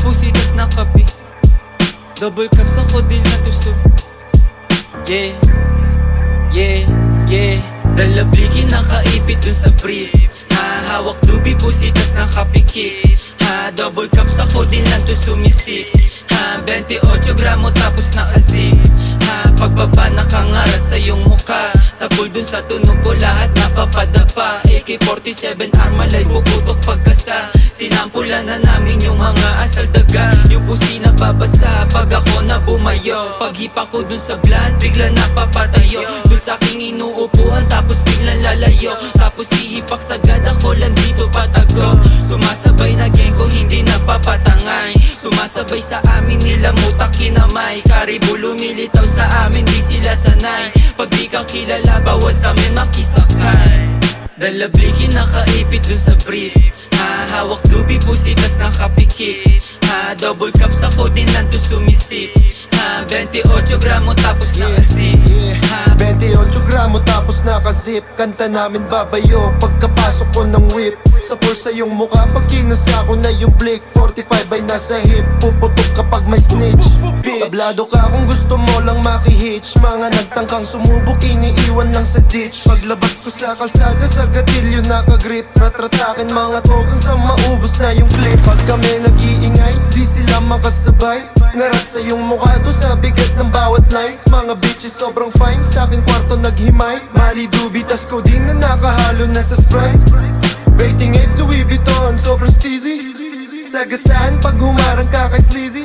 pusitas na kape. Double cups ako din na tuso. Yeah, yeah, yeah. Dalabliki nakaipit dun sa brief. Ha, hawak dubi pusitas na kapikik. Ha, double cups ako din lang to sumisip. Ha, 28 gramo tapos naka-zip. Ha, pagbaba nakangarat sa iyong mukha. Sa pool dun sa tunog ko lahat napapadapa. AK-47 Armalite bubutok pagkasa. Sinampulan na namin yung mga asal daga. Yung pusi na babasa pag ako na bumayo. Paghipa ko dun sa bland bigla napapatayo. Dun sa aking inuupuan tapos biglang lalayo. Tapos hihipak sagad ako lang dito patago. Sumasabay na gang ko hindi napapatangay. Sumasabay sa amin nila mutak kinamay. Karibo lumilitaw sa amin di sila sanay. Pag di ka kilala bawas amin makisakay. Dalabliki nakaipit dun sa brief. Ha, hawak dubi pusitas nakapikik. Ha, double cups ako din lang to sumisip. Ha, 28 gramo tapos naka-zip. Ha, 28 gramo tapos naka-zip. Kanta namin babayo pagkapasok ko ng whip. Sa pulsa yung mukha pag kinasa ko na yung blick. 45 ay nasa hip, puputok kapag may snitch. Tablado ka kung gusto mo lang makihitch. Mga nagtangkang sumubok iniiwan lang sa ditch. Paglabas ko sa kalsada sa gatilyo nakagrip. Rat-rat sa'kin mga togang sa maubos na yung clip. Pag kami nag-iingay, di sila makasabay. Ngarat sa yung mukha to sa bigat ng bawat lines. Mga bitches sobrang fine, sa akin kwarto naghimay. Mali dubi tas codeine na nakahalo na sa Sprite. Rating 8 Louis Vuitton, sobrang steezy. Sagasaan pag humarang ka kay sleazy.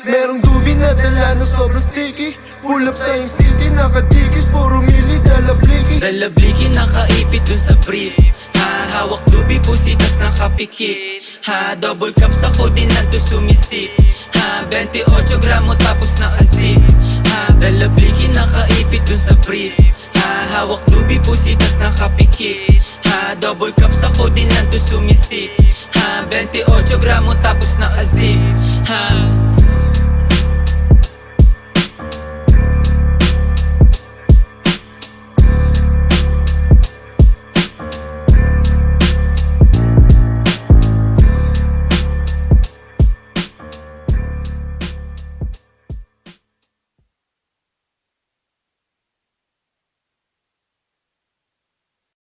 Merong dubi na dala na sobrang sticky. Pull up sa yung city, nakadikis, puro mili, dalabliki. dalabliki nakaipit dun sa brief. Ha, hawak dubi pusitas nakapikik. Ha, double cups ako din lang to sumisip. Ha, 28 gramo tapos naka-zip. Ha, dalabliki nakaipit dun sa brief. Ha, hawak dubi pusitas nakapikik. Ha, double cups ako din lang to sumisip. Ha, 28 gramo tapos naka-zip. Ha,